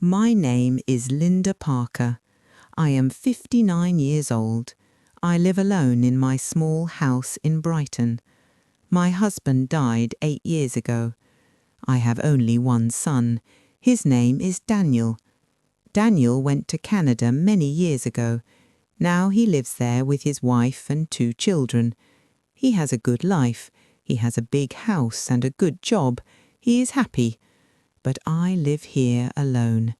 My name is Linda Parker. I am 59 years old. I live alone in my small house in Brighton. My husband died 8 years ago. I have only one son. His name is Daniel. Daniel went to Canada many years ago. Now he lives there with his wife and 2 children. He has a good life. He has a big house and a good job. He is happy. But I live here alone.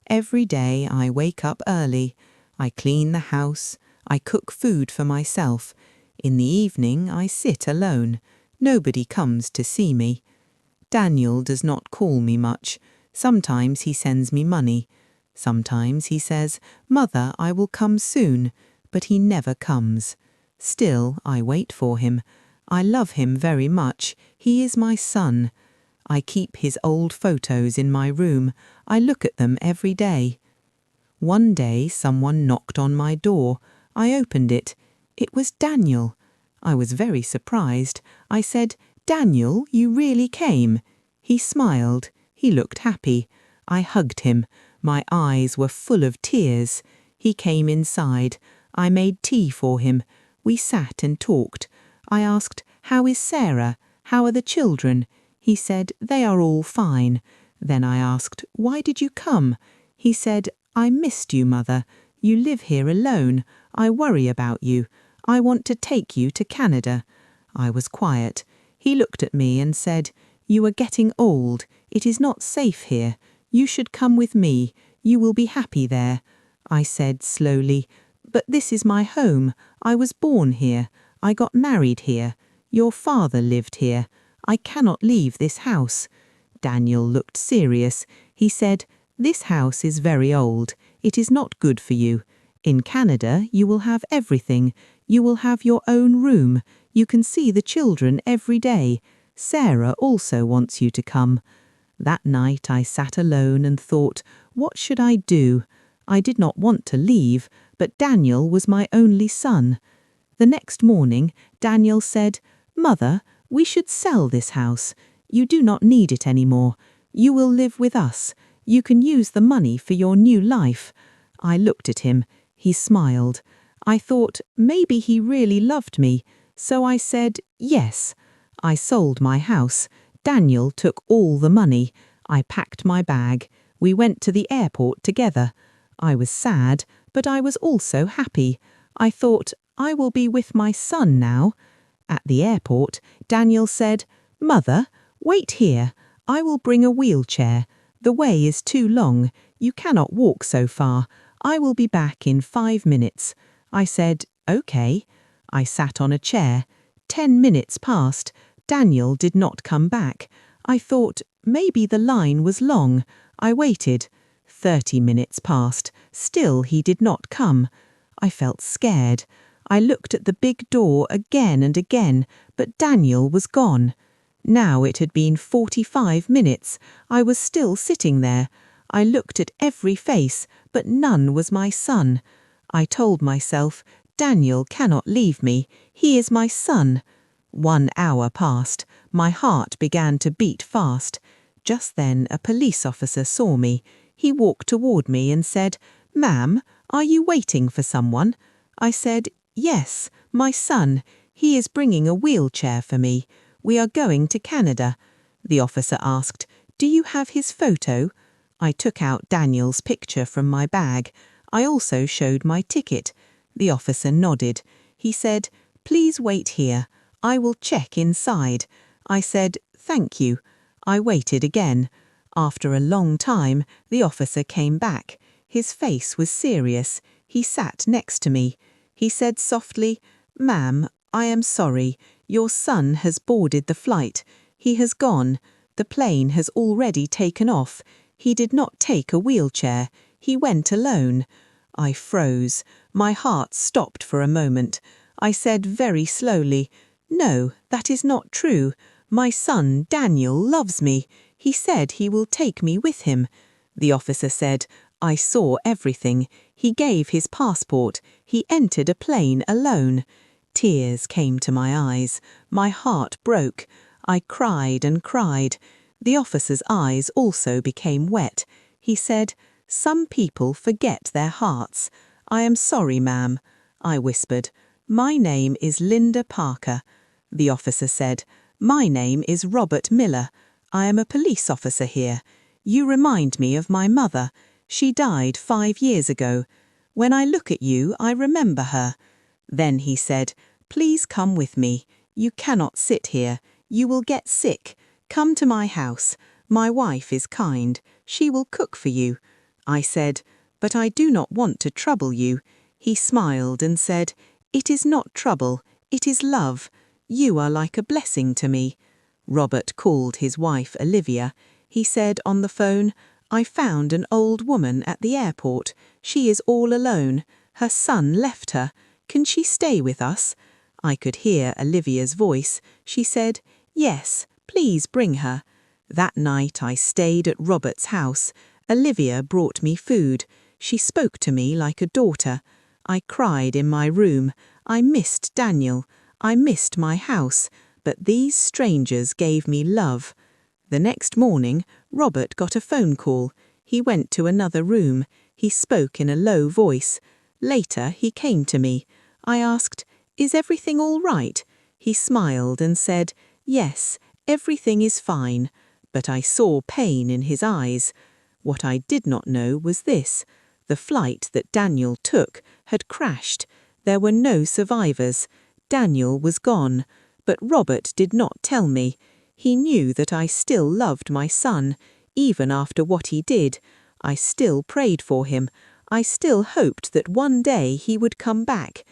Every day I wake up early. I clean the house. I cook food for myself. In the evening I sit alone. Nobody comes to see me. Daniel does not call me much. Sometimes he sends me money. Sometimes he says, "Mother, I will come soon," but he never comes. Still, I wait for him. I love him very much. He is my son. I keep his old photos in my room. I look at them every day. One day someone knocked on my door. I opened it. It was Daniel. I was very surprised. I said, "Daniel, you really came?" He smiled. He looked happy. I hugged him. My eyes were full of tears. He came inside. I made tea for him. We sat and talked. I asked, "How is Sarah? How are the children?" He said, "They are all fine." Then I asked, "Why did you come?" He said, "I missed you, Mother. You live here alone. I worry about you. I want to take you to Canada." I was quiet. He looked at me and said, "You are getting old. It is not safe here. You should come with me. You will be happy there." I said slowly, "But this is my home. I was born here. I got married here. Your father lived here. I cannot leave this house." Daniel looked serious. He said, "This house is very old. It is not good for you. In Canada, you will have everything. You will have your own room. You can see the children every day. Sarah also wants you to come." That night I sat alone and thought, what should I do? I did not want to leave, but Daniel was my only son. The next morning, Daniel said, "Mother, we should sell this house. You do not need it anymore. You will live with us. You can use the money for your new life." I looked at him. He smiled. I thought maybe he really loved me, so I said, "Yes." I sold my house. Daniel took all the money. I packed my bag. We went to the airport together. I was sad, but I was also happy. I thought, I will be with my son now. At the airport, Daniel said, "Mother, wait here. I will bring a wheelchair. The way is too long. You cannot walk so far. I will be back in 5 minutes." I said, "Okay." I sat on a chair. 10 minutes passed. Daniel did not come back. I thought maybe the line was long. I waited. 30 minutes passed. Still he did not come. I felt scared. I looked at the big door again and again, but Daniel was gone. Now it had been 45 minutes. I was still sitting there. I looked at every face, but none was my son. I told myself, Daniel cannot leave me. He is my son. 1 hour passed. My heart began to beat fast. Just then a police officer saw me. He walked toward me and said, "Ma'am, are you waiting for someone?" I said, "Yes, my son. He is bringing a wheelchair for me. We are going to Canada." The officer asked, "Do you have his photo?" I took out Daniel's picture from my bag. I also showed my ticket. The officer nodded. He said, "Please wait here. I will check inside." I said, "Thank you." I waited again. After a long time, the officer came back. His face was serious. He sat next to me. He said softly, "Ma'am, I am sorry. Your son has boarded the flight. He has gone. The plane has already taken off. He did not take a wheelchair. He went alone." I froze. My heart stopped for a moment. I said very slowly, "No, that is not true. My son Daniel loves me. He said he will take me with him." The officer said, "I saw everything. He gave his passport. He entered a plane alone." Tears came to my eyes. My heart broke. I cried and cried. The officer's eyes also became wet. He said, "Some people forget their hearts. I am sorry, ma'am." I whispered, "My name is Linda Parker." The officer said, "My name is Robert Miller. I am a police officer here. You remind me of my mother. She died 5 years ago. When I look at you, I remember her." Then he said, "Please come with me. You cannot sit here. You will get sick. Come to my house. My wife is kind. She will cook for you." I said, "But I do not want to trouble you." He smiled and said, "It is not trouble. It is love. You are like a blessing to me." Robert called his wife Olivia. He said on the phone, "I found an old woman at the airport. She is all alone. Her son left her. Can she stay with us?" I could hear Olivia's voice. She said, "Yes, please bring her." That night I stayed at Robert's house. Olivia brought me food. She spoke to me like a daughter. I cried in my room. I missed Daniel. I missed my house. But these strangers gave me love. The next morning, Robert got a phone call. He went to another room. He spoke in a low voice. Later, he came to me. I asked, "Is everything all right?" He smiled and said, "Yes, everything is fine." But I saw pain in his eyes. What I did not know was this. The flight that Daniel took had crashed. There were no survivors. Daniel was gone. But Robert did not tell me. He knew that I still loved my son, even after what he did. I still prayed for him. I still hoped that one day he would come back.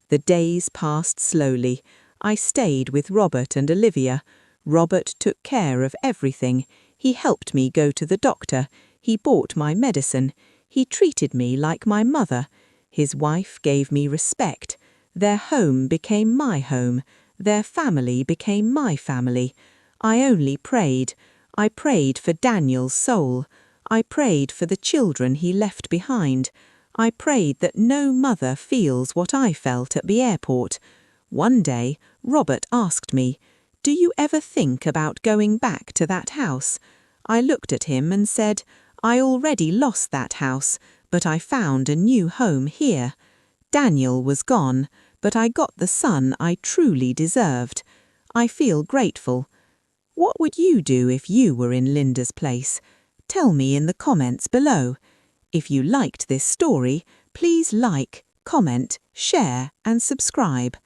The days passed slowly. I stayed with Robert and Olivia. Robert took care of everything. He helped me go to the doctor. He bought my medicine. He treated me like my mother. His wife gave me respect. Their home became my home. Their family became my family. I only prayed. I prayed for Daniel's soul. I prayed for the children he left behind. I prayed that no mother feels what I felt at the airport. One day, Robert asked me, "Do you ever think about going back to that house?" I looked at him and said, "I already lost that house, but I found a new home here. Daniel was gone, but I got the son I truly deserved. I feel grateful." What would you do if you were in Linda's place? Tell me in the comments below. If you liked this story, please like, comment, share and subscribe.